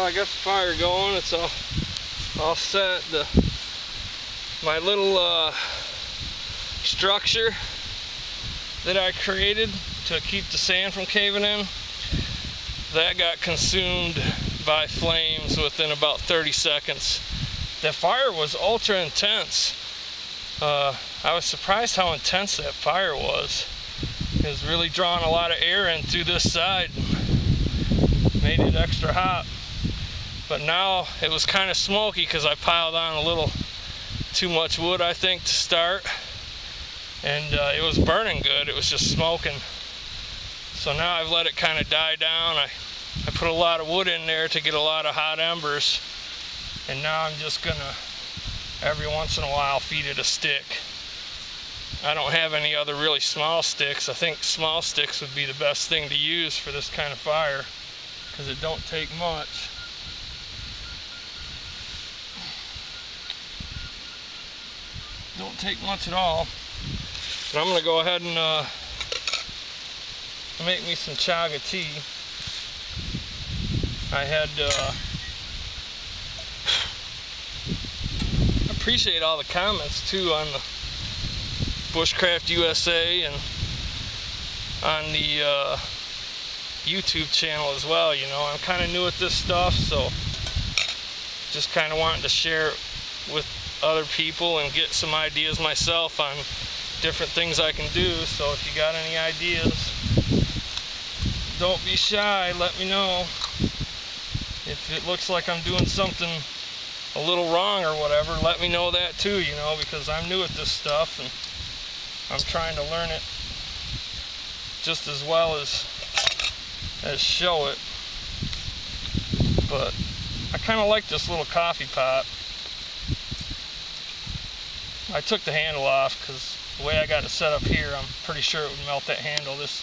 I got the fire going. It's all set. My little structure that I created to keep the sand from caving in, that got consumed by flames within about 30 seconds. The fire was ultra intense. I was surprised how intense that fire was. It was really drawing a lot of air in through this side, made it extra hot. But now it was kind of smoky because I piled on a little too much wood, I think, to start. And it was burning good, it was just smoking. So now I've let it kind of die down. I put a lot of wood in there to get a lot of hot embers. And now I'm just gonna, every once in a while, feed it a stick. I don't have any other really small sticks. I think small sticks would be the best thing to use for this kind of fire, because it don't take much. Don't take much at all. But I'm gonna go ahead and make me some chaga tea. I had appreciate all the comments too on the Bushcraft USA and on the YouTube channel as well. You know, I'm kind of new at this stuff, so just kind of wanting to share it with other people and get some ideas myself on different things I can do. So if you got any ideas, don't be shy, let me know. If it looks like I'm doing something a little wrong or whatever, let me know that too, you know, because I'm new at this stuff and I'm trying to learn it just as well as show it. But I kind of like this little coffee pot. I took the handle off because the way I got it set up here, I'm pretty sure it would melt that handle. This,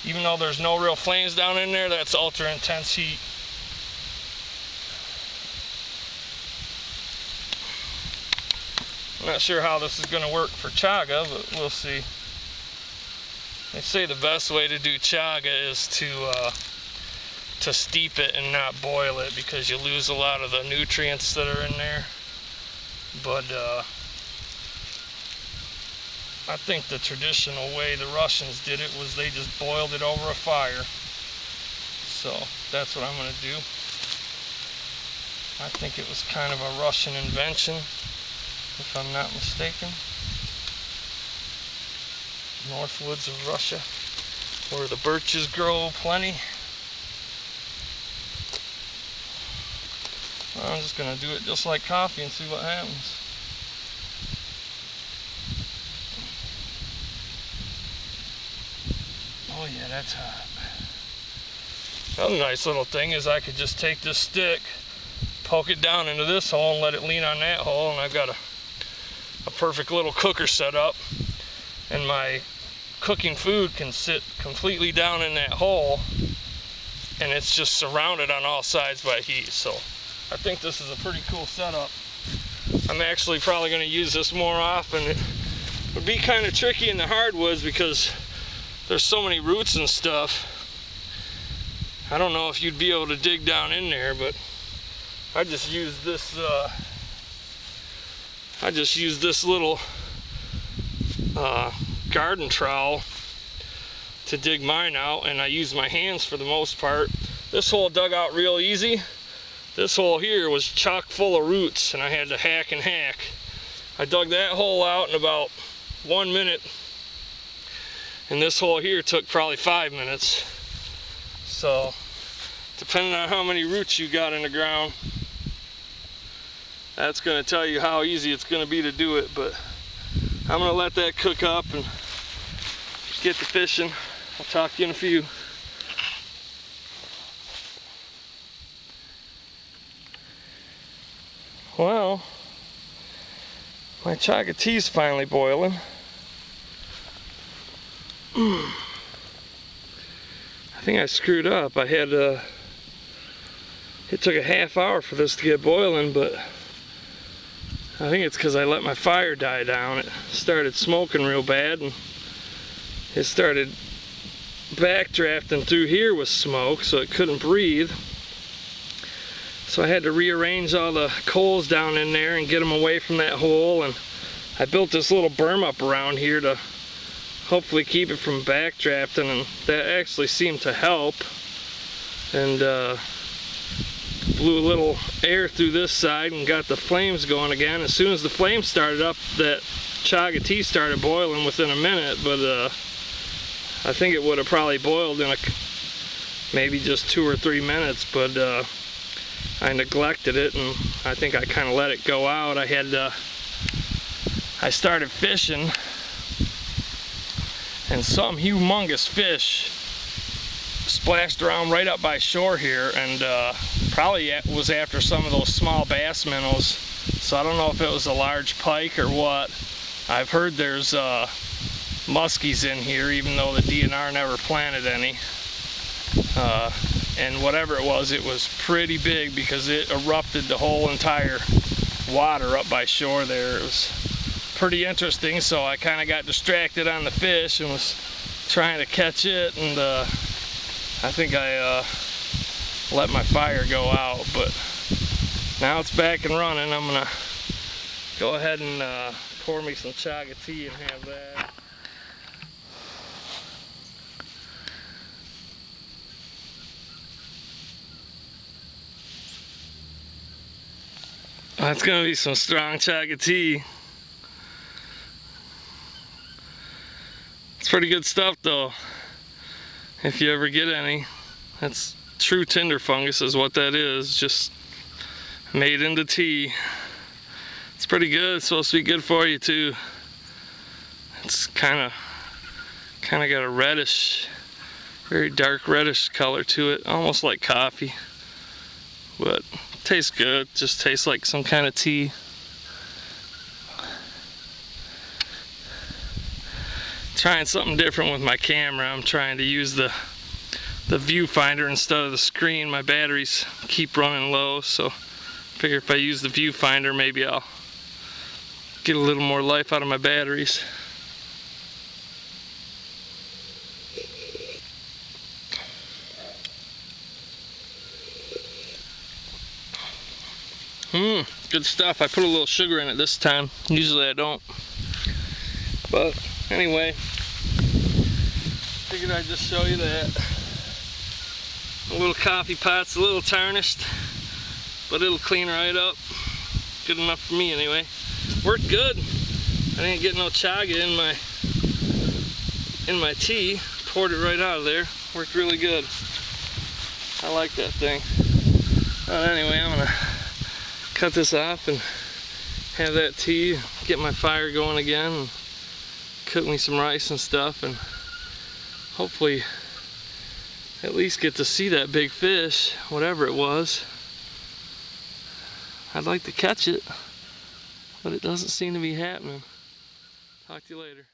even though there's no real flames down in there, that's ultra intense heat. I'm not sure how this is going to work for chaga, but we'll see. They say the best way to do chaga is to steep it and not boil it, because you lose a lot of the nutrients that are in there. But I think the traditional way the Russians did it was they just boiled it over a fire. So that's what I'm going to do. I think it was kind of a Russian invention, if I'm not mistaken. Northwoods of Russia, where the birches grow plenty. I'm just going to do it just like coffee and see what happens. Oh yeah, that's hot. Another nice little thing is I could just take this stick, poke it down into this hole and let it lean on that hole, and I've got a perfect little cooker set up, and my cooking food can sit completely down in that hole, and it's just surrounded on all sides by heat. So I think this is a pretty cool setup. I'm actually probably going to use this more often. It would be kind of tricky in the hardwoods because there's so many roots and stuff. I don't know if you'd be able to dig down in there, but I just used this little garden trowel to dig mine out, and I use my hands for the most part. This hole dug out real easy. This hole here was chock full of roots, and I had to hack and hack. I dug that hole out in about 1 minute, and this hole here took probably 5 minutes. So depending on how many roots you got in the ground, that's going to tell you how easy it's going to be to do it. But I'm going to let that cook up and get to fishing. I'll talk to you in a few. Well, my chaga tea's finally boiling. I think I screwed up. I had it took a half hour for this to get boiling, but I think it's because I let my fire die down. It started smoking real bad, and it started backdrafting through here with smoke, so it couldn't breathe. So I had to rearrange all the coals down in there and get them away from that hole, and I built this little berm up around here to hopefully keep it from backdrafting, and that actually seemed to help. And blew a little air through this side and got the flames going again. As soon as the flames started up, that Chaga tea started boiling within a minute, but I think it would have probably boiled in maybe just 2 or 3 minutes, but I neglected it, and I think I kind of let it go out. I started fishing, and some humongous fish splashed around right up by shore here, and probably was after some of those small bass minnows. So I don't know if it was a large pike or what. I've heard there's muskies in here, even though the DNR never planted any. And whatever it was pretty big, because it erupted the whole entire water up by shore there. It was pretty interesting, so I kind of got distracted on the fish and was trying to catch it, and I think I let my fire go out, but now it's back and running. I'm gonna go ahead and pour me some Chaga tea and have that. That's gonna be some strong Chaga tea. It's pretty good stuff though, if you ever get any. That's true tinder fungus is what that is, just made into tea. It's pretty good. It's supposed to be good for you too. It's kind of got a reddish, very dark reddish color to it, almost like coffee, but it tastes good. Just tastes like some kind of tea. Trying something different with my camera. I'm trying to use the viewfinder instead of the screen. My batteries keep running low, so I figure if I use the viewfinder, maybe I'll get a little more life out of my batteries. Good stuff. I put a little sugar in it this time. Usually I don't. But anyway, figured I'd just show you that. The little coffee pot's a little tarnished, but it'll clean right up. Good enough for me anyway. Worked good. I didn't get no Chaga in my tea. Poured it right out of there. Worked really good. I like that thing. Well, anyway, I'm gonna cut this off and have that tea, get my fire going again, and cook me some rice and stuff, and hopefully at least get to see that big fish, whatever it was. I'd like to catch it, but it doesn't seem to be happening. Talk to you later.